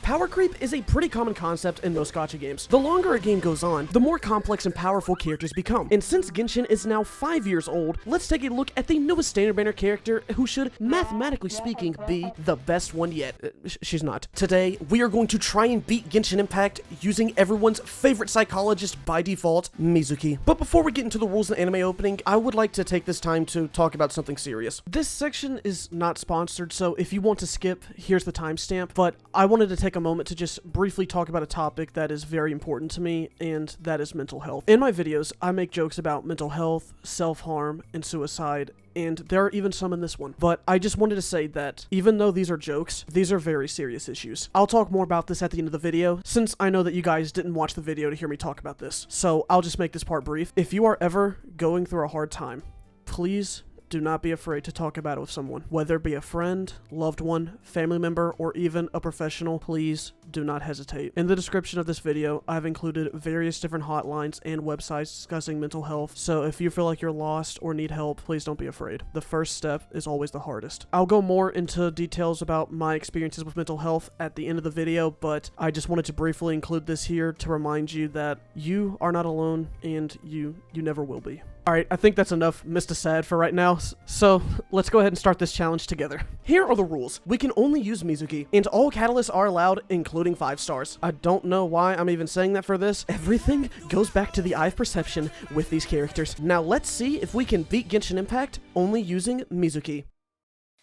Power creep is a pretty common concept in most gacha games. The longer a game goes on, the more complex and powerful characters become. And since Genshin is now 5 years old, let's take a look at the newest standard banner character who should, mathematically speaking, be the best one yet. She's not. Today, we are going to try and beat Genshin Impact using everyone's favorite psychologist by default, Mizuki. But before we get into the rules and anime opening, I would like to take this time to talk about something serious. This section is not sponsored, so if you want to skip, here's the timestamp, but I wanted to take a moment to just briefly talk about a topic that is very important to me, and that is mental health. In my videos, I make jokes about mental health, self-harm, and suicide, and there are even some in this one. But I just wanted to say that even though these are jokes, these are very serious issues. I'll talk more about this at the end of the video, since I know that you guys didn't watch the video to hear me talk about this. So I'll just make this part brief. If you are ever going through a hard time, please do not be afraid to talk about it with someone. Whether it be a friend, loved one, family member, or even a professional, please do not hesitate. In the description of this video, I've included various different hotlines and websites discussing mental health, so if you feel like you're lost or need help, please don't be afraid. The first step is always the hardest. I'll go more into details about my experiences with mental health at the end of the video, but I just wanted to briefly include this here to remind you that you are not alone, and you never will be. Alright, I think that's enough Mr. Sad for right now, so let's go ahead and start this challenge together. Here are the rules. We can only use Mizuki, and all catalysts are allowed, including 5 stars. I don't know why I'm even saying that for this. Everything goes back to the eye of perception with these characters. Now let's see if we can beat Genshin Impact only using Mizuki.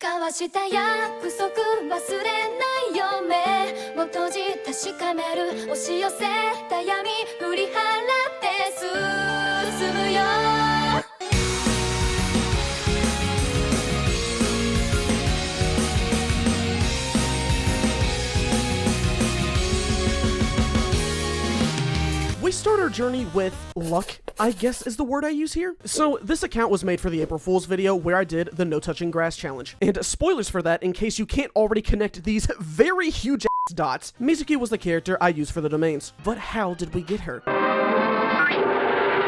交わした約束忘れないよ目も閉じ確かめる押し寄せた闇振り払って進むよ We start our journey with luck, I guess is the word I use here. So this account was made for the April Fool's video where I did the no touching grass challenge. And spoilers for that in case you can't already connect these very huge ass dots. Mizuki was the character I used for the domains. But how did we get her?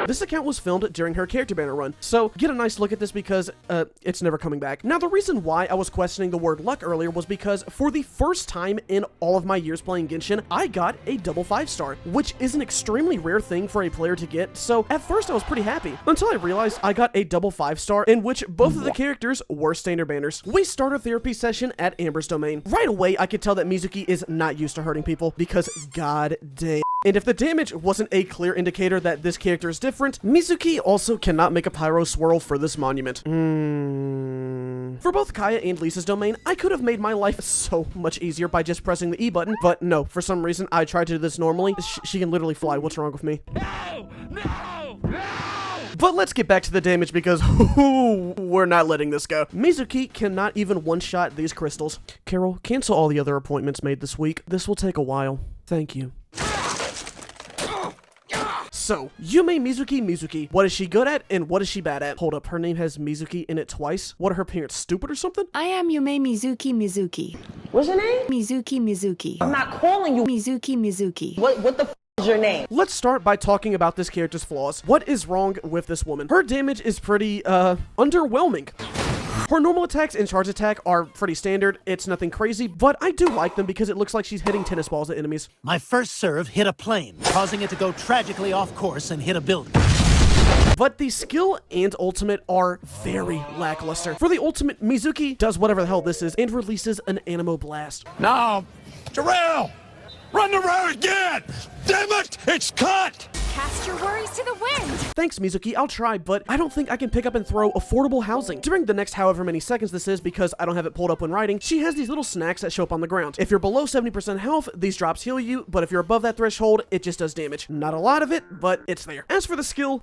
This account was filmed during her character banner run, so get a nice look at this because, it's never coming back. Now, the reason why I was questioning the word luck earlier was because for the first time in all of my years playing Genshin, I got a double 5-star, which is an extremely rare thing for a player to get, so at first I was pretty happy, until I realized I got a double 5-star in which both of the characters were standard banners. We start our therapy session at Amber's domain. Right away, I could tell that Mizuki is not used to hurting people because god damn. And if the damage wasn't a clear indicator that this character is different, Mizuki also cannot make a pyro swirl for this monument. For both Kaya and Lisa's domain, I could have made my life so much easier by just pressing the E button, but no, for some reason, I tried to do this normally. She can literally fly. What's wrong with me? No! No! No! But let's get back to the damage because we're not letting this go. Mizuki cannot even one-shot these crystals. Carol, cancel all the other appointments made this week. This will take a while. Thank you. So, Yume Mizuki. What is she good at and what is she bad at? Hold up, her name has Mizuki in it twice? What, are her parents stupid or something? I am Yume Mizuki. What's your name? Mizuki. I'm not calling you Mizuki. What the f is your name? Let's start by talking about this character's flaws. What is wrong with this woman? Her damage is pretty, underwhelming. Her normal attacks and charge attack are pretty standard. It's nothing crazy, but I do like them because it looks like she's hitting tennis balls at enemies. My first serve hit a plane, causing it to go tragically off course and hit a building. But the skill and ultimate are very lackluster. For the ultimate, Mizuki does whatever the hell this is and releases an Animo Blast. No! Jarrell! Run the road again! Damn it! It's cut! Cast your worries to the wind! Thanks, Mizuki, I'll try, but I don't think I can pick up and throw affordable housing. During the next however many seconds this is, because I don't have it pulled up when writing, she has these little snacks that show up on the ground. If you're below 70% health, these drops heal you, but if you're above that threshold, it just does damage. Not a lot of it, but it's there. As for the skill,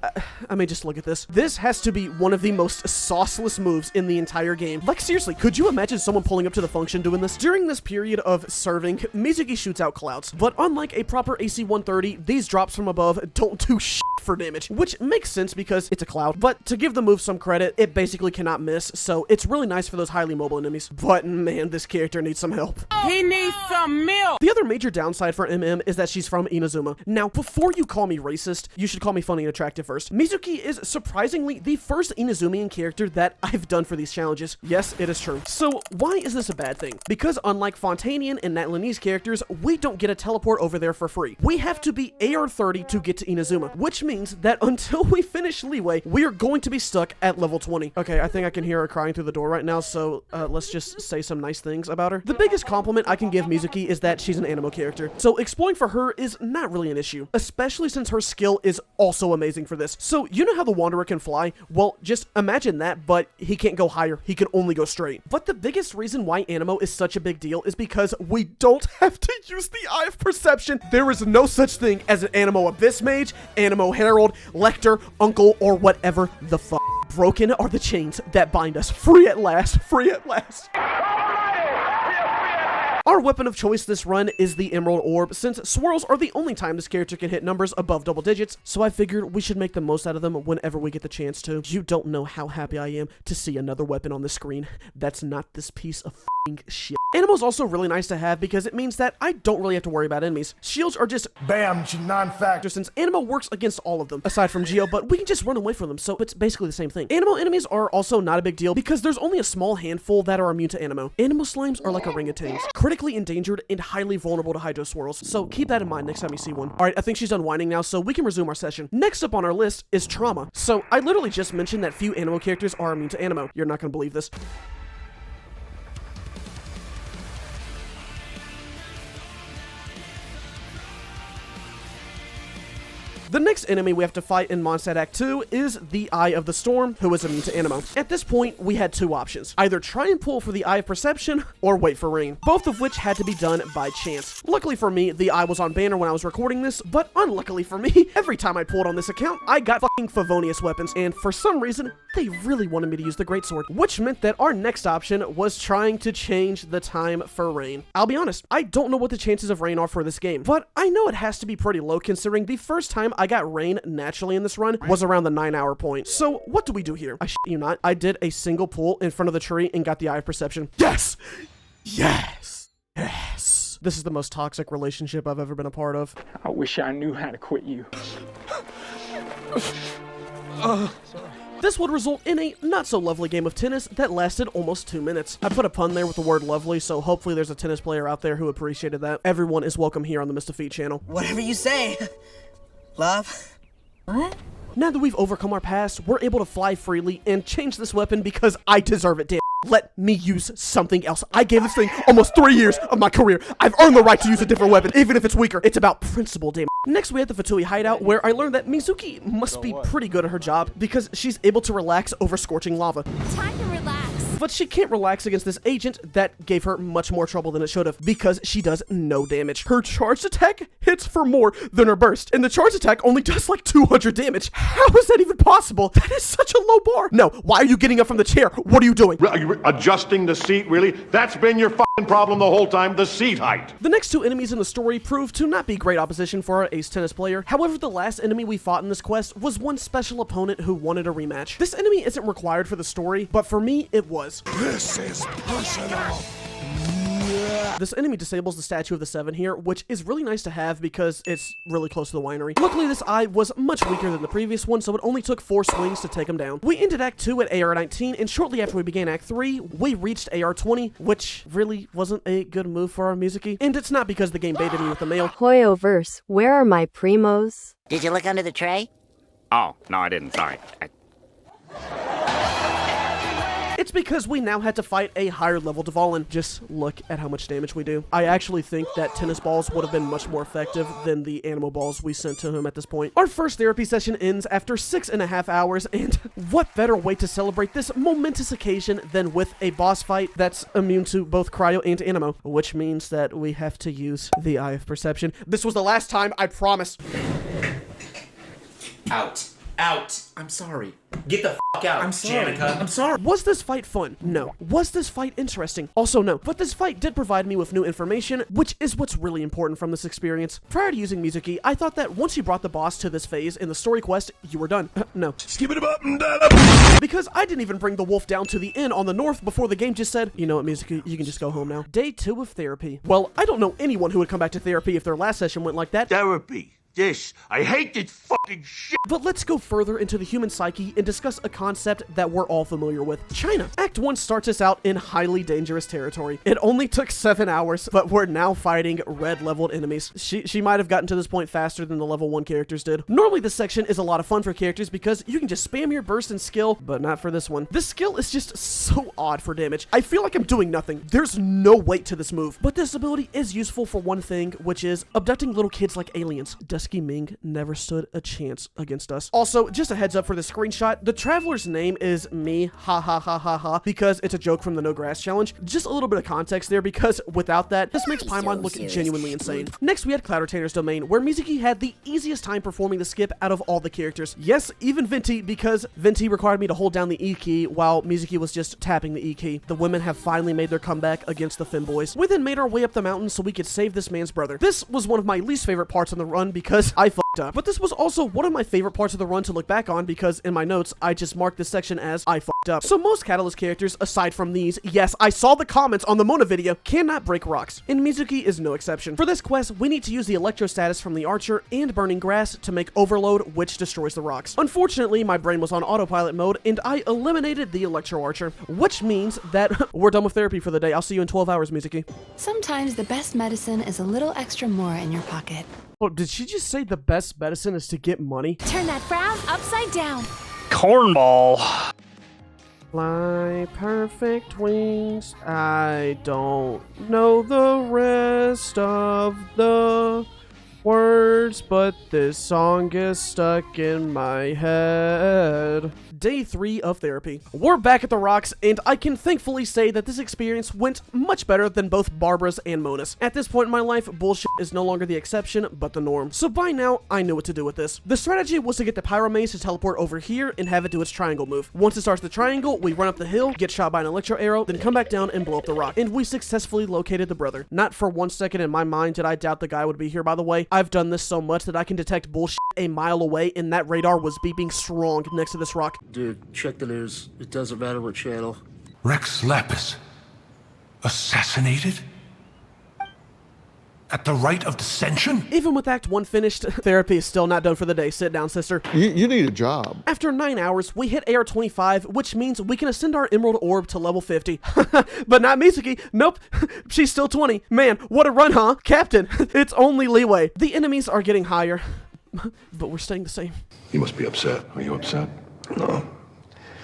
I mean, just look at this. This has to be one of the most sauceless moves in the entire game. Like, seriously, could you imagine someone pulling up to the function doing this? During this period of serving, Mizuki shoots out clouds, but unlike a proper AC 130, these drops from above don't do shit for damage, which makes sense because it's a cloud. But to give the move some credit, it basically cannot miss, so it's really nice for those highly mobile enemies. But man, this character needs some help. He needs some milk. The other major downside for MM is that she's from Inazuma. Now, before you call me racist, you should call me funny and attractive first. Mizuki is surprisingly the first Inazumian character that I've done for these challenges. Yes, it is true. So why is this a bad thing? Because unlike Fontanian and Natlanese characters, we don't get a teleport over there for free. We have to be AR 30 to get to Inazuma, which means that until we finish Leeway, we are going to be stuck at level 20. Okay, I think I can hear her crying through the door right now, so let's just say some nice things about her. The biggest compliment I can give Mizuki is that she's an anime character, so exploring for her is not really an issue, especially since her skill is also amazing for this. So you know how the Wanderer can fly? Well, just imagine that, but he can't go higher, he can only go straight. But the biggest reason why Animo is such a big deal is because we don't have to use the Eye of Perception. There is no such thing as an Animo Abyss Mage, Animo Herald, Lector, Uncle, or whatever the fuck. Broken are the chains that bind us. Free at last, free at last. Our weapon of choice this run is the Emerald Orb, since swirls are the only time this character can hit numbers above double digits, so I figured we should make the most out of them whenever we get the chance to. You don't know how happy I am to see another weapon on the screen that's not this piece of f***ing shit. Animo's also really nice to have because it means that I don't really have to worry about enemies. Shields are just Bam, non-factor. since Animo works against all of them, aside from Geo, but we can just run away from them, so it's basically the same thing. Animo enemies are also not a big deal because there's only a small handful that are immune to Animo. Animo slimes are like orangutans, critically endangered and highly vulnerable to hydro swirls, so keep that in mind next time you see one. Alright, I think she's done whining now, so we can resume our session. Next up on our list is Trauma. So I literally just mentioned that few Animo characters are immune to Animo. You're not gonna believe this. The next enemy we have to fight in Mondstadt Act 2 is the Eye of the Storm, who is immune to Animo. At this point, we had two options. Either try and pull for the Eye of Perception, or wait for rain. Both of which had to be done by chance. Luckily for me, the Eye was on banner when I was recording this, but unluckily for me, every time I pulled on this account, I got fucking Favonius weapons, and for some reason, they really wanted me to use the Greatsword, which meant that our next option was trying to change the time for rain. I'll be honest, I don't know what the chances of rain are for this game, but I know it has to be pretty low considering the first time I got rain naturally in this run was around the 9-hour point. So what do we do here? I shit you not, I did a single pull in front of the tree and got the Eye of Perception. Yes! Yes! Yes! This is the most toxic relationship I've ever been a part of. I wish I knew how to quit you. This would result in a not-so-lovely game of tennis that lasted almost 2 minutes. I put a pun there with the word lovely, so hopefully there's a tennis player out there who appreciated that. Everyone is welcome here on the MistahFeet channel. Whatever you say, love. What? Now that we've overcome our past, we're able to fly freely and change this weapon because I deserve it, damn. Let me use something else. I gave this thing almost 3 years of my career. I've earned the right to use a different weapon, even if it's weaker. It's about principle, damn. Next, we had the Fatui hideout, where I learned that Mizuki must be pretty good at her job because she's able to relax over scorching lava. Time to relax. But she can't relax against this agent that gave her much more trouble than it should have because she does no damage. Her charged attack hits for more than her burst, and the charged attack only does like 200 damage. How is that even possible? That is such a low bar. No, why are you getting up from the chair? What are you doing? Are you adjusting the seat, really? That's been your fucking problem the whole time, the seat height. The next two enemies in the story proved to not be great opposition for our ace tennis player. However, the last enemy we fought in this quest was one special opponent who wanted a rematch. This enemy isn't required for the story, but for me, it was. This is personal. This enemy disables the Statue of the Seven here, which is really nice to have because it's really close to the winery. Luckily, this eye was much weaker than the previous one, so it only took 4 swings to take him down. We ended Act 2 at AR 19, and shortly after we began Act 3, we reached AR 20, which really wasn't a good move for our Mizuki. And it's not because the game baited me with the mail. Hoyoverse, where are my primos? Did you look under the tray? Oh, no, I didn't. Sorry. It's because we now had to fight a higher level Dvalin. Just look at how much damage we do. I actually think that tennis balls would have been much more effective than the animal balls we sent to him at this point. Our first therapy session ends after 6.5 hours, and what better way to celebrate this momentous occasion than with a boss fight that's immune to both cryo and animo, which means that we have to use the Eye of Perception. This was the last time, I promise. Out. Out. I'm sorry. Get the fuck out. I'm sorry. Janica. I'm sorry. Was this fight fun? No. Was this fight interesting? Also no. But this fight did provide me with new information, which is what's really important from this experience. Prior to using Mizuki, I thought that once you brought the boss to this phase in the story quest, you were done. No. Skip it up and down. Because I didn't even bring the wolf down to the inn on the north before the game just said, you know what, Mizuki, you can just go home now. Day 2 of therapy. Well, I don't know anyone who would come back to therapy if their last session went like that. Therapy. This. I hate this fucking shit. But let's go further into the human psyche and discuss a concept that we're all familiar with. China. Act 1 starts us out in highly dangerous territory. It only took 7 hours, but we're now fighting red-leveled enemies. She might have gotten to this point faster than the level 1 characters did. Normally this section is a lot of fun for characters because you can just spam your burst and skill, but not for this one. This skill is just so odd for damage. I feel like I'm doing nothing. There's no weight to this move. But this ability is useful for one thing, which is abducting little kids like aliens. Dusky Ming never stood a chance against us. Also, just a heads up for the screenshot, the traveler's name is me, ha ha ha ha ha, because it's a joke from the No Grass Challenge. Just a little bit of context there, because without that, this makes Paimon look genuinely insane. Next, we had Cloud Retainer's Domain, where Mizuki had the easiest time performing the skip out of all the characters. Yes, even Venti, because Venti required me to hold down the E key, while Mizuki was just tapping the E key. The women have finally made their comeback against the femboys. We then made our way up the mountain so we could save this man's brother. This was one of my least favorite parts on the run because I fucked up. But this was also one of my favorite parts of the run to look back on because in my notes, I just marked this section as I fucked up. So most Catalyst characters, aside from these, yes, I saw the comments on the Mona video, cannot break rocks. And Mizuki is no exception. For this quest, we need to use the Electro status from the Archer and Burning Grass to make Overload, which destroys the rocks. Unfortunately, my brain was on autopilot mode and I eliminated the Electro Archer, which means that we're done with therapy for the day. I'll see you in 12 hours, Mizuki. Sometimes the best medicine is a little extra more in your pocket. Oh, did she just say the best medicine is to get money? Turn that frown upside down. Cornball. Fly perfect wings. I don't know the rest of the words, but this song gets stuck in my head. Day 3 of therapy. We're back at the rocks, and I can thankfully say that this experience went much better than both Barbara's and Mona's. At this point in my life, bullshit is no longer the exception, but the norm. So by now, I knew what to do with this. The strategy was to get the Pyromaze to teleport over here and have it do its triangle move. Once it starts the triangle, we run up the hill, get shot by an electro arrow, then come back down and blow up the rock. And we successfully located the brother. Not for 1 second in my mind did I doubt the guy would be here, by the way. I've done this so much that I can detect bullshit a mile away, and that radar was beeping strong next to this rock. Dude, check the news. It doesn't matter what channel. Rex Lapis. Assassinated? At the rite of dissension? Even with Act 1 finished, therapy is still not done for the day. Sit down, sister. You need a job. After 9 hours, we hit AR 25, which means we can ascend our Emerald Orb to level 50. But not Mizuki. Nope. She's still 20. Man, what a run, huh? Captain, it's only leeway. The enemies are getting higher, but we're staying the same. You must be upset. Are you upset? No.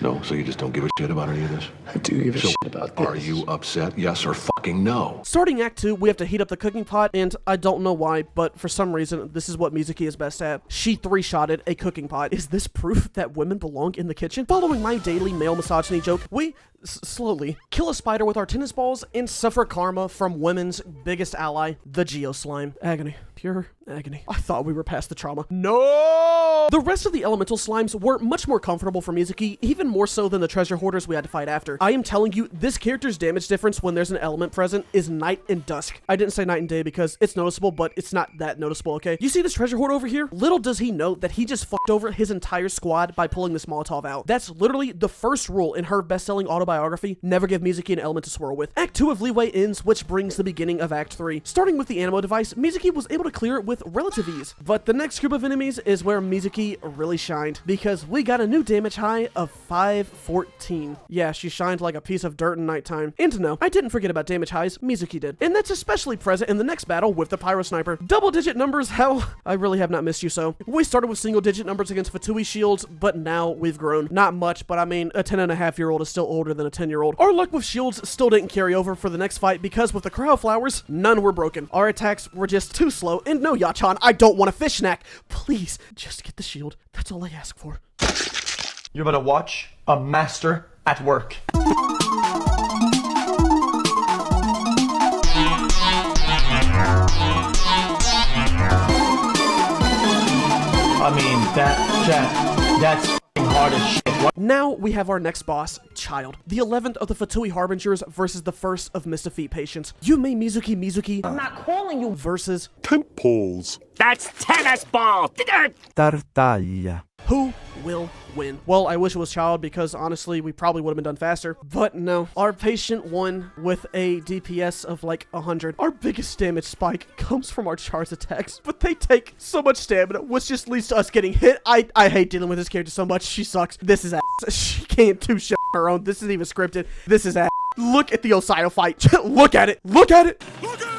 No, so you just don't give a shit about any of this? I do give a shit about this. Are you upset? Yes or fucking no? Starting Act 2, we have to heat up the cooking pot, and I don't know why, but for some reason, this is what Mizuki is best at. She 3-shotted a cooking pot. Is this proof that women belong in the kitchen? Following my daily male misogyny joke, we slowly kill a spider with our tennis balls and suffer karma from women's biggest ally, the Geo Slime. Agony. Pure agony. I thought we were past the trauma. No! The rest of the elemental slimes were much more comfortable for Mizuki, even more so than the treasure hoarders we had to fight after. I am telling you, this character's damage difference when there's an element present is night and dusk. I didn't say night and day because it's noticeable, but it's not that noticeable, okay? You see this treasure hoard over here? Little does he know that he just fucked over his entire squad by pulling this Molotov out. That's literally the first rule in her best-selling autobiography, never give Mizuki an element to swirl with. Act 2 of Leeway ends, which brings the beginning of Act 3. Starting with the Anemo device, Mizuki was able to clear it with relative ease. But the next group of enemies is where Mizuki really shined, because we got a new damage high of 514. Yeah, she shined like a piece of dirt in nighttime. And no, I didn't forget about damage highs, Mizuki did. And that's especially present in the next battle with the Pyro Sniper. Double-digit numbers, hell, I really have not missed you so. We started with single-digit numbers against Fatui shields, but now we've grown. Not much, but I mean, a 10-and-a-half-year-old is still older than a 10-year-old. Our luck with shields still didn't carry over for the next fight because with the Cryo Flowers, none were broken. Our attacks were just too slow, and no, Yachan, I don't want a fish snack. Please, just get the shield. That's all I ask for. You're about to watch a master at work. I mean, that chat. That's f***ing hard as shit. What? Now we have our next boss, Child. The 11th of the Fatui Harbingers versus the 1st of MistahFeet Patients. Yume Mizuki I'm not calling you versus Tent poles. That's tennis ball! Tartaglia. who will win? Well, I wish it was Child because honestly, we probably would have been done faster. But no, our patient won with a DPS of like 100. Our biggest damage spike comes from our charge attacks, but they take so much stamina, which just leads to us getting hit. I hate dealing with this character so much. She sucks. This is ass. She can't do shit on her own. This isn't even scripted. This is ass. Look at the Osino fight. Look at it. Look at it. Look at it!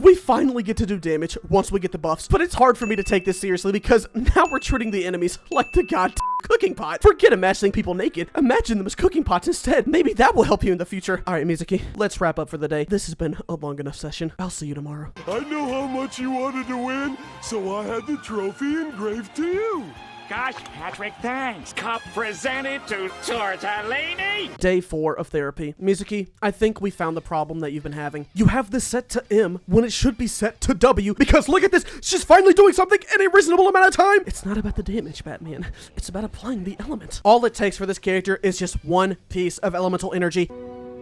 We finally get to do damage once we get the buffs, but it's hard for me to take this seriously because now we're treating the enemies like the goddamn cooking pot. Forget imagining people naked. Imagine them as cooking pots instead. Maybe that will help you in the future. All right, Mizuki, let's wrap up for the day. This has been a long enough session. I'll see you tomorrow. I know how much you wanted to win, so I had the trophy engraved to you. Gosh, Patrick, thanks. Cup presented to Tortellini. Day 4 of therapy. Mizuki, I think we found the problem that you've been having. You have this set to M when it should be set to W because look at this. She's finally doing something in a reasonable amount of time. It's not about the damage, Batman. It's about applying the element. All it takes for this character is just one piece of elemental energy.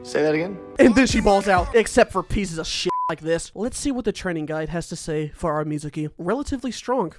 Say that again? And then she balls out, except for pieces of shit like this. Let's see what the training guide has to say for our Mizuki. Relatively strong.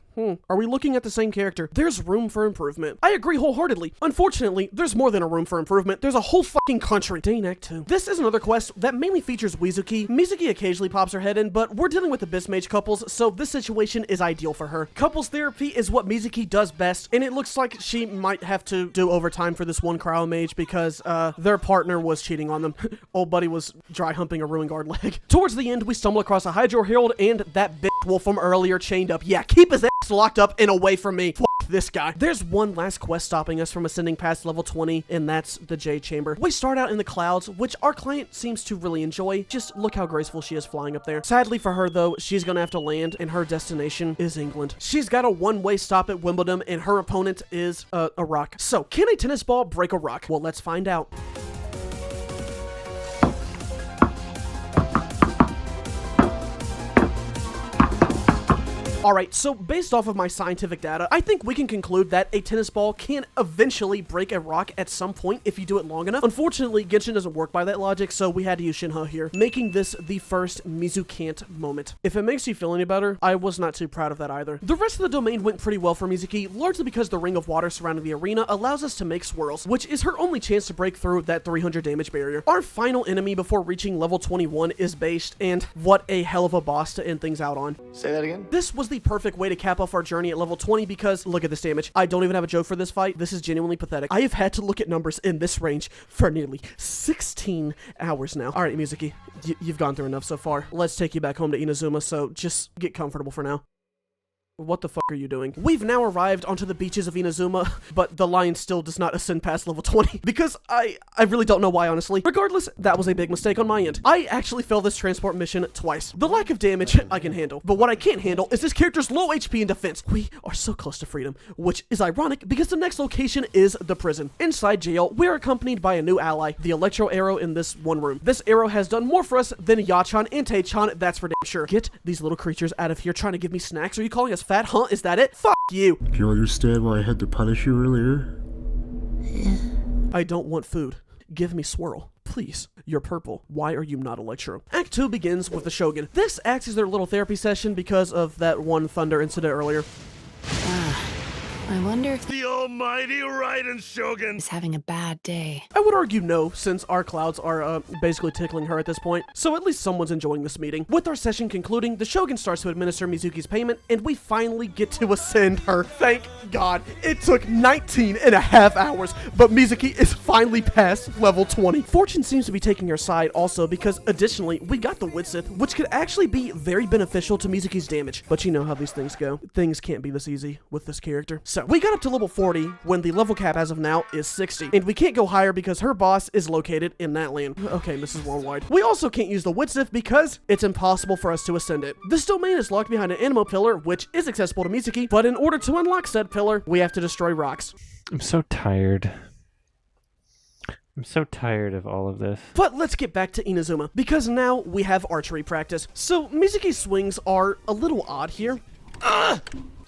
Are we looking at the same character? There's room for improvement. I agree wholeheartedly. Unfortunately, there's more than a room for improvement. There's a whole fucking country. Dane Act 2. This is another quest that mainly features Mizuki. Mizuki occasionally pops her head in, but we're dealing with the Abyss Mage couples, so this situation is ideal for her. Couples therapy is what Mizuki does best, and it looks like she might have to do overtime for this one cryo mage because their partner was cheating on them. Old buddy was dry humping a ruined guard leg. Towards the end, we stumble across a Hydro Herald and that bitch wolf from earlier chained up. Yeah, keep his ass locked up and away from me. Fuck this guy. There's one last quest stopping us from ascending past level 20, and that's the Jade Chamber. We start out in the clouds, which our client seems to really enjoy. Just look how graceful she is flying up there. Sadly for her though, she's gonna have to land, and her destination is England. She's got a one-way stop at Wimbledon, and her opponent is a rock. So, can a tennis ball break a rock? Well, let's find out. Alright, so based off of my scientific data, I think we can conclude that a tennis ball can eventually break a rock at some point if you do it long enough. Unfortunately, Genshin doesn't work by that logic, so we had to use Shinha here, making this the first Mizukant moment. If it makes you feel any better, I was not too proud of that either. The rest of the domain went pretty well for Mizuki, largely because the ring of water surrounding the arena allows us to make swirls, which is her only chance to break through that 300 damage barrier. Our final enemy before reaching level 21 is Based, and what a hell of a boss to end things out on. Say that again? This was the perfect way to cap off our journey at level 20 because look at this damage. I don't even have a joke for this fight. This is genuinely pathetic. I have had to look at numbers in this range for nearly 16 hours now. All right, Mizuki, you've gone through enough so far. Let's take you back home to Inazuma, so just get comfortable for now. What the fuck are you doing? We've now arrived onto the beaches of Inazuma, but the lion still does not ascend past level 20 because I really don't know why, honestly. Regardless, that was a big mistake on my end. I actually failed this transport mission twice. The lack of damage I can handle, but what I can't handle is this character's low HP and defense. We are so close to freedom, which is ironic because the next location is the prison. Inside jail, we're accompanied by a new ally, the Electro Arrow in this one room. This arrow has done more for us than Yachan and Taechan, that's for damn sure. Get these little creatures out of here trying to give me snacks. Are you calling us fat, huh? Is that it? Fuck you. Do you understand why I had to punish you earlier? I don't want food. Give me swirl. Please. You're purple. Why are you not Electro? Act 2 begins with the Shogun. This acts as their little therapy session because of that one thunder incident earlier. I wonder if The almighty Raiden Shogun he's having a bad day. I would argue no, since our clouds are basically tickling her at this point, so at least someone's enjoying this meeting. With our session concluding, the Shogun starts to administer Mizuki's payment, and we finally get to ascend her. Thank God. It took 19 and a half hours, but Mizuki is finally past level 20. Fortune seems to be taking her side also because additionally, we got the Widsith, which could actually be very beneficial to Mizuki's damage. But you know how these things go. Things can't be this easy with this character. So we got up to level 40 when the level cap as of now is 60, and we can't go higher because her boss is located in that land. Okay, Mrs. Worldwide. We also can't use the Widsith because it's impossible for us to ascend it. This domain is locked behind an Animo pillar, which is accessible to Mizuki, but in order to unlock said pillar, we have to destroy rocks. I'm so tired. I'm so tired of all of this. But let's get back to Inazuma, because now we have archery practice. So Mizuki's swings are a little odd here.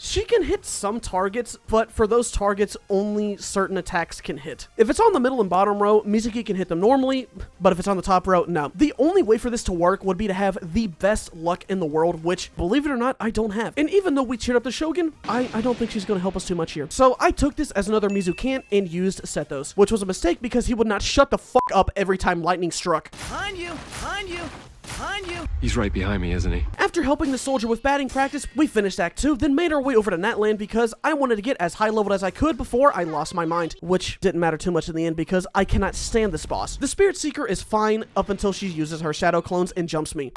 She can hit some targets, but for those targets, only certain attacks can hit. If it's on the middle and bottom row, Mizuki can hit them normally, but if it's on the top row, no. The only way for this to work would be to have the best luck in the world, which, believe it or not, I don't have. And even though we cheered up the Shogun, I don't think she's going to help us too much here. So I took this as another Mizukant and used Sethos, which was a mistake because he would not shut the fuck up every time lightning struck. Behind you! Behind you! Behind you! He's right behind me, isn't he? After helping the soldier with batting practice, we finished Act 2, then made our way over to Natland because I wanted to get as high leveled as I could before I lost my mind, which didn't matter too much in the end because I cannot stand this boss. The Spirit Seeker is fine up until she uses her shadow clones and jumps me.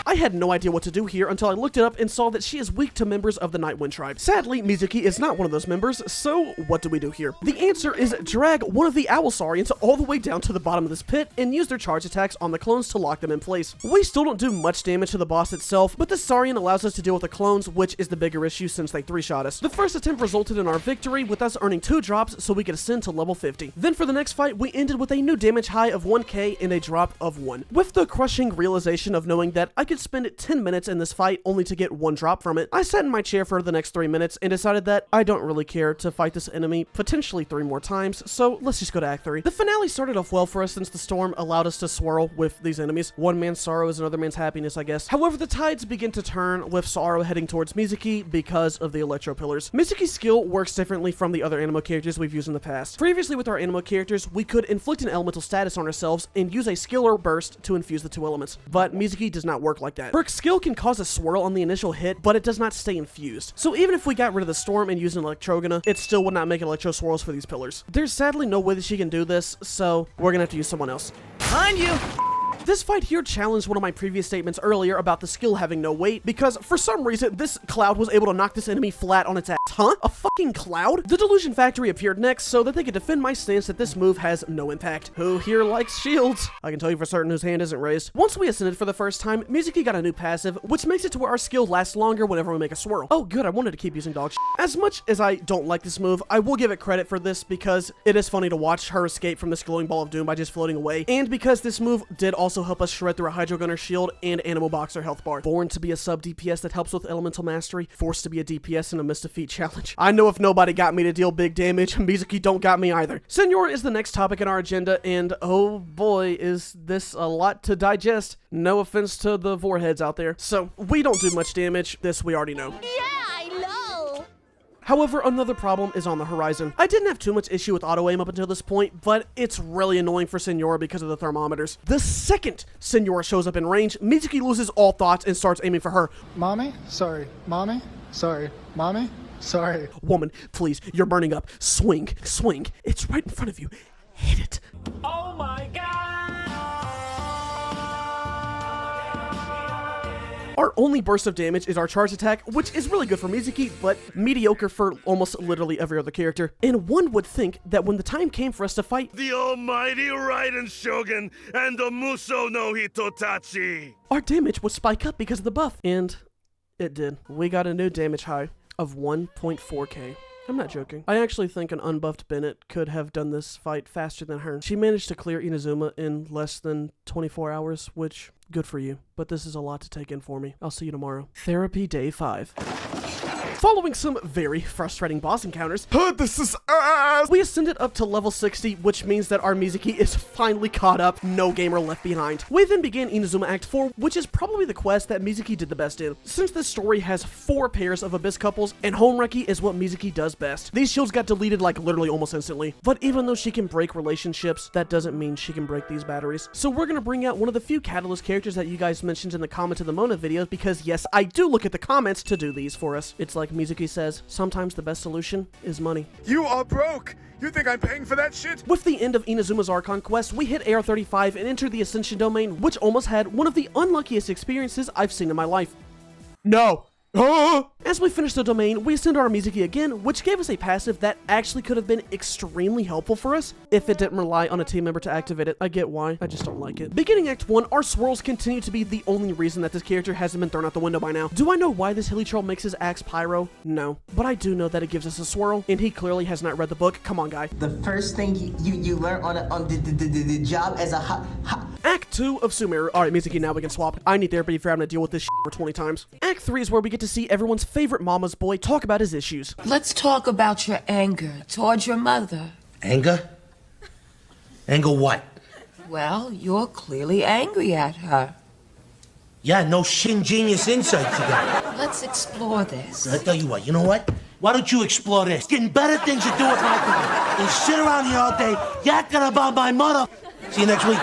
I had no idea what to do here until I looked it up and saw that she is weak to members of the Nightwind tribe. Sadly, Mizuki is not one of those members, so what do we do here? The answer is drag one of the Owl Saurians all the way down to the bottom of this pit and use their charge attacks on the clones to lock them in place. We still don't do much damage to the boss itself, but the Saurian allows us to deal with the clones, which is the bigger issue since they 3-shot us. The first attempt resulted in our victory with us earning 2 drops so we could ascend to level 50. Then for the next fight, we ended with a new damage high of 1k and a drop of 1. With the crushing realization of knowing that I could spend 10 minutes in this fight only to get 1 drop from it, I sat in my chair for the next 3 minutes and decided that I don't really care to fight this enemy potentially 3 more times, so let's just go to Act 3. The finale started off well for us since the storm allowed us to swirl with these enemies. One man's sorrow is another man's happiness, I guess. However, the tides begin to turn with Sorrow heading towards Mizuki because of the Electro Pillars. Mizuki's skill works differently from the other animo characters we've used in the past. Previously with our animo characters, we could inflict an elemental status on ourselves and use a skill or burst to infuse the 2 elements, but Mizuki does not work like that. Her skill can cause a swirl on the initial hit, but it does not stay infused. So even if we got rid of the storm and used an Electrogona, it still would not make electro swirls for these pillars. There's sadly no way that she can do this, so we're gonna have to use someone else. Behind you! This fight here challenged one of my previous statements earlier about the skill having no weight, because for some reason, this cloud was able to knock this enemy flat on its ass. Huh? A fucking cloud? The Delusion Factory appeared next so that they could defend my stance that this move has no impact. Who here likes shields? I can tell you for certain whose hand isn't raised. Once we ascended for the first time, Mizuki got a new passive, which makes it to where our skill lasts longer whenever we make a swirl. Oh good, I wanted to keep using dog shit. As much as I don't like this move, I will give it credit for this because it is funny to watch her escape from this glowing ball of doom by just floating away, and because this move did also help us shred through a Hydro Gunner shield and Animal Boxer health bar. Born to be a sub DPS that helps with elemental mastery, forced to be a DPS in a MistahFeet challenge. I know if nobody got me to deal big damage, Mizuki don't got me either. Senor is the next topic in our agenda, and oh boy, is this a lot to digest. No offense to the Vorheads out there. So, we don't do much damage. This we already know. Yeah, I know. However, another problem is on the horizon. I didn't have too much issue with auto-aim up until this point, but it's really annoying for Senora because of the thermometers. The second Senora shows up in range, Mizuki loses all thoughts and starts aiming for her. Mommy? Sorry. Mommy? Sorry. Mommy? Sorry. Woman, please, you're burning up. Swing, swing. It's right in front of you. Hit it. Oh my god! Our only burst of damage is our charge attack, which is really good for Mizuki, but mediocre for almost literally every other character. And one would think that when the time came for us to fight the almighty Raiden Shogun and the Muso no Hitotachi, our damage would spike up because of the buff. And it did. We got a new damage high of 1.4k. I'm not joking. I actually think an unbuffed Bennett could have done this fight faster than her. She managed to clear Inazuma in less than 24 hours, which, good for you. But this is a lot to take in for me. I'll see you tomorrow. Therapy Day 5. Following some very frustrating boss encounters, this is ass! We ascended up to level 60, which means that our Mizuki is finally caught up, no gamer left behind. We then began Inazuma Act 4, which is probably the quest that Mizuki did the best in. Since this story has 4 pairs of Abyss couples, and Home Reki is what Mizuki does best. These shields got deleted like literally almost instantly. But even though she can break relationships, that doesn't mean she can break these batteries. So we're gonna bring out one of the few Catalyst characters that you guys mentioned in the comment of the Mona videos, because yes, I do look at the comments to do these for us. It's like Mizuki says, sometimes the best solution is money. You are broke! You think I'm paying for that shit? With the end of Inazuma's Archon quest, we hit AR35 and entered the Ascension domain, which almost had one of the unluckiest experiences I've seen in my life. No! As we finished the domain, we ascended our Mizuki again, which gave us a passive that actually could have been extremely helpful for us, if it didn't rely on a team member to activate it. I get why, I just don't like it. Beginning Act 1, our swirls continue to be the only reason that this character hasn't been thrown out the window by now. Do I know why this hilly troll makes his axe pyro? No. But I do know that it gives us a swirl, and he clearly has not read the book. Come on, guy. The first thing you learn on the job as a Act 2 of Sumeru. Alright, Mizuki, now we can swap. I need therapy for having to deal with this shit for 20 times. Act 3 is where we get to see everyone's favorite mama's boy talk about his issues. Let's talk about your anger towards your mother. Anger? Anger what? Well, you're clearly angry at her. Yeah, no shin genius insights you got. Let's explore this. I tell you what, you know what? Why don't you explore this? Getting better things to do with my time than sit around here all day yakking about my mother. See you next week.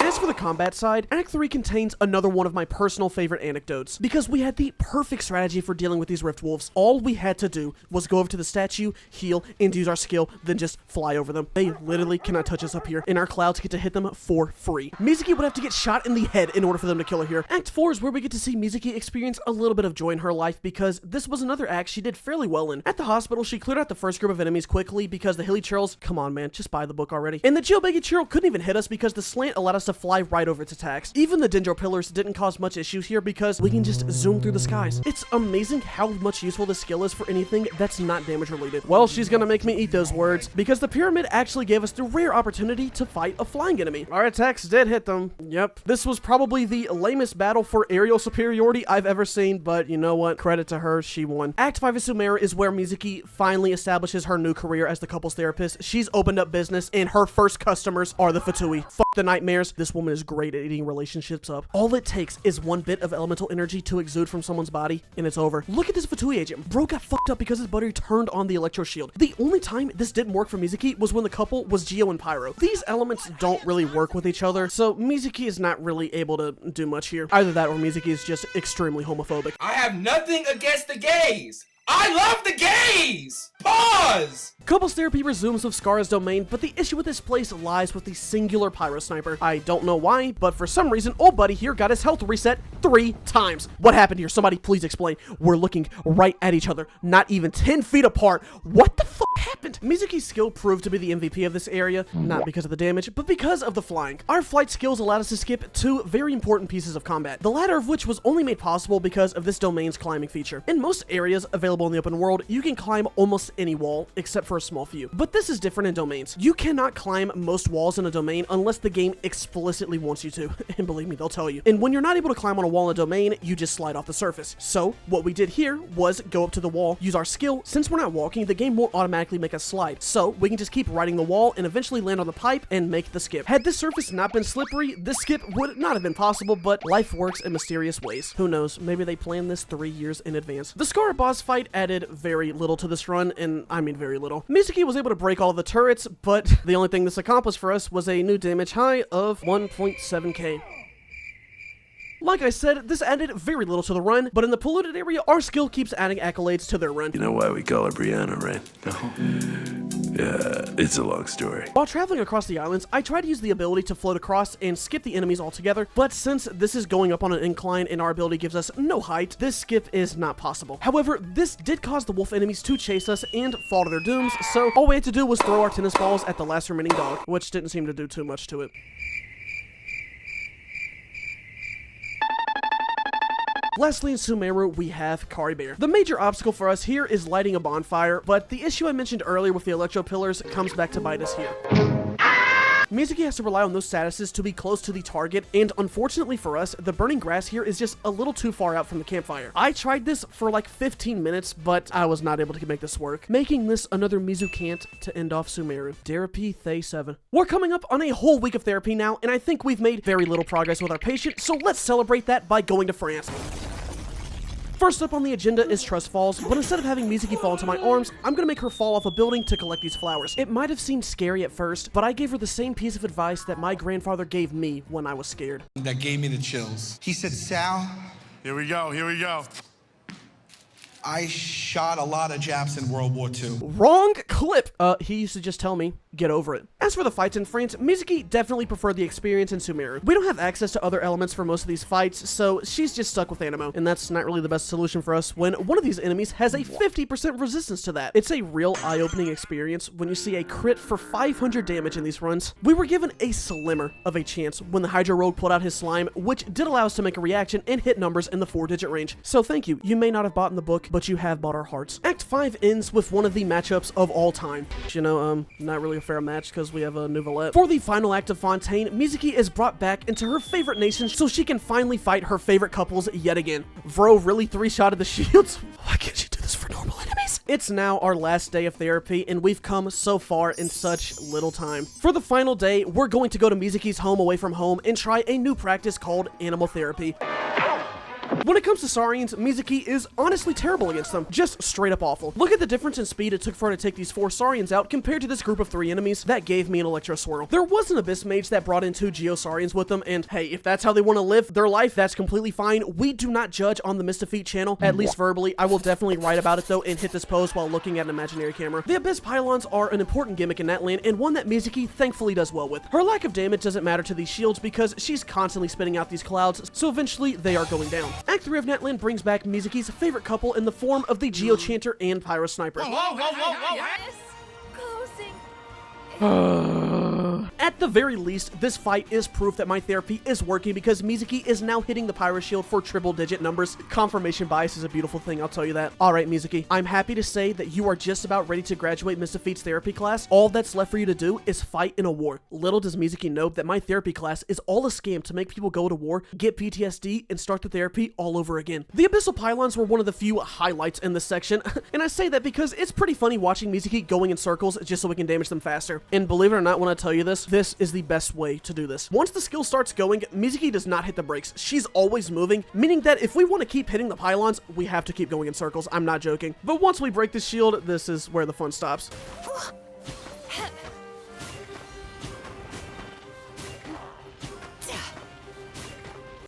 As for the combat side, Act 3 contains another one of my personal favorite anecdotes, because we had the perfect strategy for dealing with these Rift Wolves. All we had to do was go over to the statue, heal, and use our skill, then just fly over them. They literally cannot touch us up here, and our clouds get to hit them for free. Mizuki would have to get shot in the head in order for them to kill her here. Act 4 is where we get to see Mizuki experience a little bit of joy in her life, because this was another act she did fairly well in. At the hospital, she cleared out the first group of enemies quickly because the hilly churls, come on man, just buy the book already. And the Geobegi churl couldn't even hit us because the slant allowed us to fly right over its attacks. Even the Dendro pillars didn't cause much issues here because we can just zoom through the skies. It's amazing how much useful this skill is for anything that's not damage related. Well, she's gonna make me eat those words because the pyramid actually gave us the rare opportunity to fight a flying enemy. Our attacks did hit them. Yep. This was probably the lamest battle for aerial superiority I've ever seen, but you know what? Credit to her, she won. Act 5 of Sumeru is where Mizuki finally establishes her new career as the couples therapist. She's opened up business and her first customers are the Fatui. Fuck the nightmares. This woman is great at eating relationships up. All it takes is one bit of elemental energy to exude from someone's body, and it's over. Look at this Fatui agent. Bro got fucked up because his buddy turned on the electro shield. The only time this didn't work for Mizuki was when the couple was Geo and Pyro. These elements don't really work with each other, so Mizuki is not really able to do much here. Either that or Mizuki is just extremely homophobic. I have nothing against the gays. I love the gays! Pause! Couples therapy resumes with Scar's domain, but the issue with this place lies with the singular pyro sniper. I don't know why, but for some reason, old buddy here got his health reset 3 times. What happened here? Somebody please explain. We're looking right at each other, not even 10 feet apart. What the fuck happened? Mizuki's skill proved to be the MVP of this area, not because of the damage, but because of the flying. Our flight skills allowed us to skip 2 very important pieces of combat, the latter of which was only made possible because of this domain's climbing feature. In most areas available in the open world, you can climb almost any wall, except for a small few. But this is different in domains. You cannot climb most walls in a domain unless the game explicitly wants you to. And believe me, they'll tell you. And when you're not able to climb on a wall in a domain, you just slide off the surface. So what we did here was go up to the wall, use our skill. Since we're not walking, the game won't automatically make us slide. So we can just keep riding the wall and eventually land on the pipe and make the skip. Had this surface not been slippery, this skip would not have been possible, but life works in mysterious ways. Who knows? Maybe they planned this 3 years in advance. The Scar boss fight added very little to this run, and I mean very little. Mizuki was able to break all of the turrets, but the only thing this accomplished for us was a new damage high of 1.7k. Like I said, this added very little to the run, but in the polluted area, our skill keeps adding accolades to their run. You know why we call her Brianna, right? No. Yeah, it's a long story. While traveling across the islands, I tried to use the ability to float across and skip the enemies altogether, but since this is going up on an incline and our ability gives us no height, this skip is not possible. However, this did cause the wolf enemies to chase us and fall to their dooms, so all we had to do was throw our tennis balls at the last remaining dog, which didn't seem to do too much to it. Lastly, in Sumeru, we have Kari Bear. The major obstacle for us here is lighting a bonfire, but the issue I mentioned earlier with the electro pillars comes back to bite us here. Mizuki has to rely on those statuses to be close to the target, and unfortunately for us, the burning grass here is just a little too far out from the campfire. I tried this for like 15 minutes, but I was not able to make this work, making this another Mizukant to end off Sumeru. Therapy Thay 7. We're coming up on a whole week of therapy now, and I think we've made very little progress with our patient, so let's celebrate that by going to France. First up on the agenda is Trust Falls, but instead of having Mizuki fall into my arms, I'm gonna make her fall off a building to collect these flowers. It might have seemed scary at first, but I gave her the same piece of advice that my grandfather gave me when I was scared. That gave me the chills. He said, Sal, Here we go, here we go. I shot a lot of Japs in World War II. Wrong clip! He used to just tell me, get over it. As for the fights in France, Mizuki definitely preferred the experience in Sumeru. We don't have access to other elements for most of these fights, so she's just stuck with Anemo, and that's not really the best solution for us when one of these enemies has a 50% resistance to that. It's a real eye-opening experience when you see a crit for 500 damage in these runs. We were given a slimmer of a chance when the Hydro Rogue pulled out his slime, which did allow us to make a reaction and hit numbers in the 4-digit range. So thank you. You may not have bought in the book, but you have bought our hearts. Act 5 ends with one of the matchups of all time. You know, not really a fair match because we have a Nouvelette. For the final act of Fontaine, Mizuki is brought back into her favorite nation so she can finally fight her favorite couples yet again. Vro really 3-shotted the shields? Why can't you do this for normal enemies? It's now our last day of therapy, and we've come so far in such little time. For the final day, we're going to go to Mizuki's home away from home and try a new practice called animal therapy. When it comes to Saurians, Mizuki is honestly terrible against them. Just straight up awful. Look at the difference in speed it took for her to take these 4 Saurians out compared to this group of 3 enemies. That gave me an Electro Swirl. There was an Abyss Mage that brought in 2 Geosaurians with them, and hey, if that's how they want to live their life, that's completely fine. We do not judge on the MistahFeet channel, at least verbally. I will definitely write about it though and hit this pose while looking at an imaginary camera. The Abyss Pylons are an important gimmick in that land, and one that Mizuki thankfully does well with. Her lack of damage doesn't matter to these shields because she's constantly spitting out these clouds, so eventually they are going down. Act 3 of Natland brings back Mizuki's favorite couple in the form of the Geochanter and Pyro Sniper. At the very least, this fight is proof that my therapy is working because Mizuki is now hitting the Pyro Shield for triple-digit numbers. Confirmation bias is a beautiful thing, I'll tell you that. Alright, Mizuki, I'm happy to say that you are just about ready to graduate MistahFeet's therapy class. All that's left for you to do is fight in a war. Little does Mizuki know that my therapy class is all a scam to make people go to war, get PTSD, and start the therapy all over again. The Abyssal Pylons were one of the few highlights in this section, and I say that because it's pretty funny watching Mizuki going in circles just so we can damage them faster. And believe it or not, when I tell you this is the best way to do this. Once the skill starts going, Mizuki does not hit the brakes. She's always moving, meaning that if we want to keep hitting the pylons, we have to keep going in circles. I'm not joking. But once we break the shield, this is where the fun stops.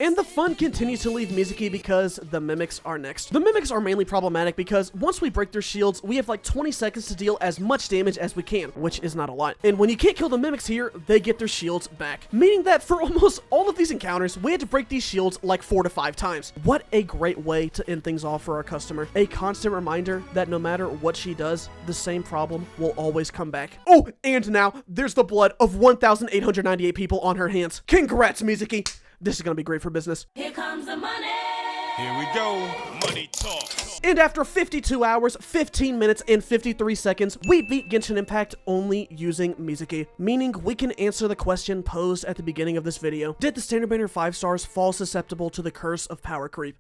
And the fun continues to leave Mizuki because the Mimics are next. The Mimics are mainly problematic because once we break their shields, we have like 20 seconds to deal as much damage as we can, which is not a lot. And when you can't kill the Mimics here, they get their shields back. Meaning that for almost all of these encounters, we had to break these shields like 4 to 5 times. What a great way to end things off for our customer. A constant reminder that no matter what she does, the same problem will always come back. Oh, and now there's the blood of 1,898 people on her hands. Congrats, Mizuki. This is gonna be great for business. Here comes the money. Here we go. Money talk. And after 52 hours, 15 minutes, and 53 seconds, we beat Genshin Impact only using Mizuki. Meaning we can answer the question posed at the beginning of this video. Did the Standard Banner 5 stars fall susceptible to the curse of power creep?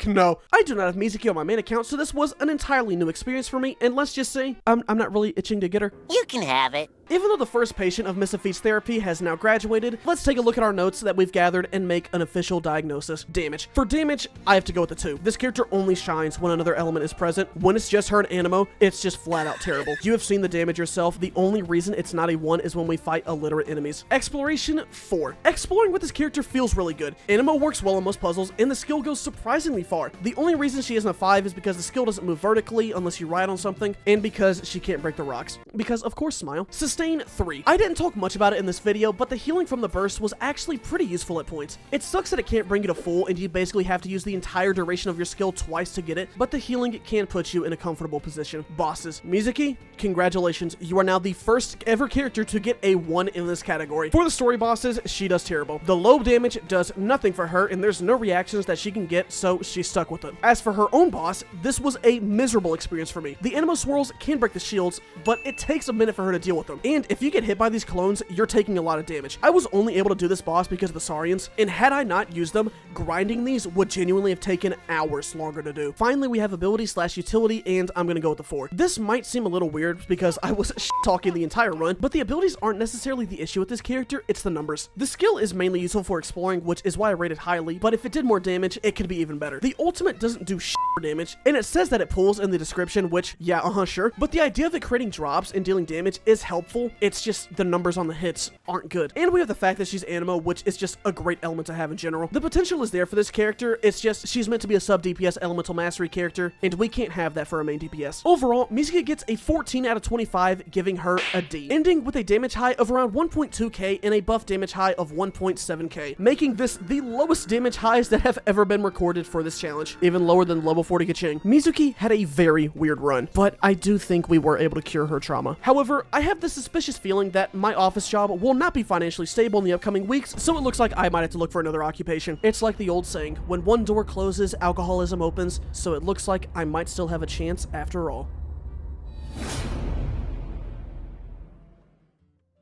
No. I do not have Mizuki on my main account, so this was an entirely new experience for me, and let's just say, I'm not really itching to get her. You can have it. Even though the first patient of MistahFeet's therapy has now graduated, let's take a look at our notes that we've gathered and make an official diagnosis. Damage. For damage, I have to go with the 2. This character only shines when another element is present. When it's just her and Anemo, it's just flat out terrible. You have seen the damage yourself. The only reason it's not a 1 is when we fight illiterate enemies. Exploration, 4. Exploring with this character feels really good. Anemo works well on most puzzles, and the skill goes surprisingly far. The only reason she isn't a 5 is because the skill doesn't move vertically unless you ride on something, and because she can't break the rocks. Because, of course, smile. Sustain, 3. I didn't talk much about it in this video, but the healing from the burst was actually pretty useful at points. It sucks that it can't bring you to full, and you basically have to use the entire duration of your skill twice to get it, but the healing can put you in a comfortable position. Bosses. Mizuki, congratulations. You are now the first ever character to get a 1 in this category. For the story bosses, she does terrible. The low damage does nothing for her, and there's no reactions that she can get, so she's stuck with it. As for her own boss, this was a miserable experience for me. The Anemo swirls can break the shields, but it takes a minute for her to deal with them. And if you get hit by these clones, you're taking a lot of damage. I was only able to do this boss because of the Saurians, and had I not used them, grinding these would genuinely have taken hours longer to do. Finally, we have ability / utility, and I'm gonna go with the 4. This might seem a little weird because I was talking the entire run, but the abilities aren't necessarily the issue with this character, it's the numbers. The skill is mainly useful for exploring, which is why I rate it highly, but if it did more damage, it could be even better. The ultimate doesn't do for damage, and it says that it pulls in the description, which, yeah, sure, but the idea of it creating drops and dealing damage is helpful. It's just the numbers on the hits aren't good. And we have the fact that she's animo, which is just a great element to have in general. The potential is there for this character, it's just she's meant to be a sub-DPS elemental mastery character, and we can't have that for a main DPS. Overall, Mizuki gets a 14 out of 25, giving her a D, ending with a damage high of around 1.2k and a buff damage high of 1.7k, making this the lowest damage highs that have ever been recorded for this challenge, even lower than level 40 Gaching. Mizuki had a very weird run, but I do think we were able to cure her trauma. However, I have the suspicious feeling that my office job will not be financially stable in the upcoming weeks, so it looks like I might have to look for another occupation. It's like the old saying, when one door closes, alcoholism opens, so it looks like I might still have a chance after all.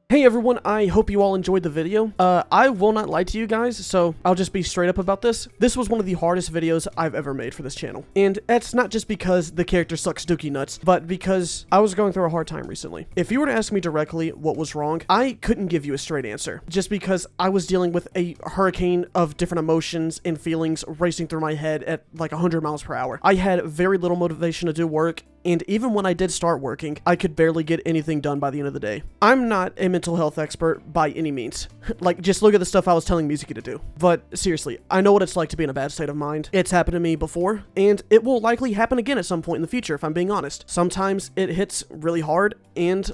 Hey everyone, I hope you all enjoyed the video. I will not lie to you guys, so I'll just be straight up about this. This was one of the hardest videos I've ever made for this channel. And it's not just because the character sucks dookie nuts, but because I was going through a hard time recently. If you were to ask me directly what was wrong, I couldn't give you a straight answer. Just because I was dealing with a hurricane of different emotions and feelings racing through my head at like 100 miles per hour. I had very little motivation to do work, and even when I did start working, I could barely get anything done by the end of the day. I'm not a mental health expert by any means. Like, just look at the stuff I was telling Mizuki to do. But seriously, I know what it's like to be in a bad state of mind. It's happened to me before, and it will likely happen again at some point in the future, if I'm being honest. Sometimes it hits really hard, and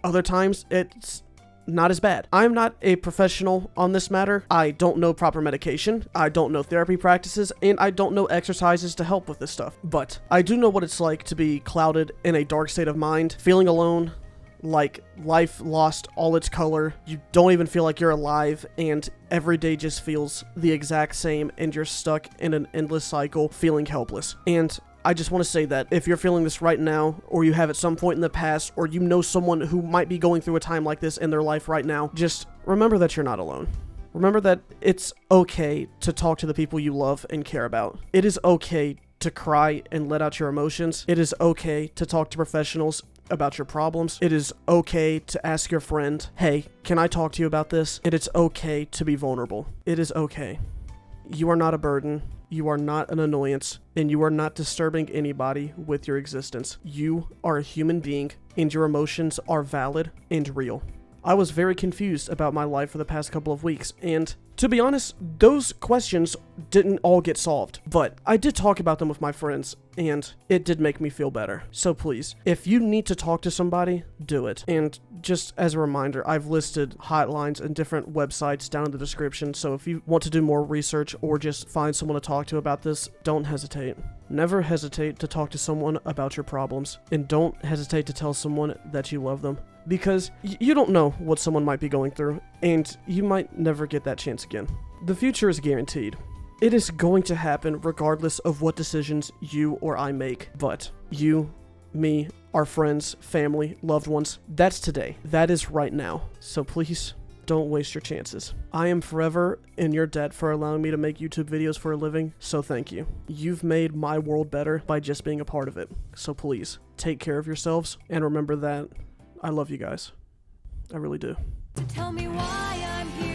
other times it's not as bad. I'm not a professional on this matter. I don't know proper medication, I don't know therapy practices, and I don't know exercises to help with this stuff. But I do know what it's like to be clouded in a dark state of mind, feeling alone, like life lost all its color. You don't even feel like you're alive, and every day just feels the exact same, and you're stuck in an endless cycle, feeling helpless. And I just want to say that if you're feeling this right now, or you have at some point in the past, or you know someone who might be going through a time like this in their life right now, just remember that you're not alone. Remember that it's okay to talk to the people you love and care about. It is okay to cry and let out your emotions. It is okay to talk to professionals about your problems. It is okay to ask your friend, hey, can I talk to you about this? And it's okay to be vulnerable. It is okay. You are not a burden. You are not an annoyance, and you are not disturbing anybody with your existence. You are a human being, and your emotions are valid and real. I was very confused about my life for the past couple of weeks, and to be honest, those questions didn't all get solved, but I did talk about them with my friends, and it did make me feel better. So please, if you need to talk to somebody, do it. And just as a reminder, I've listed hotlines and different websites down in the description, so if you want to do more research or just find someone to talk to about this, don't hesitate. Never hesitate to talk to someone about your problems, and don't hesitate to tell someone that you love them, because you don't know what someone might be going through, and you might never get that chance again. The future is guaranteed. It is going to happen regardless of what decisions you or I make, but you, me, our friends, family, loved ones, that's today. That is right now. So please, don't waste your chances. I am forever in your debt for allowing me to make YouTube videos for a living, so thank you. You've made my world better by just being a part of it. So please, take care of yourselves, and remember that I love you guys. I really do. Tell me why I'm here.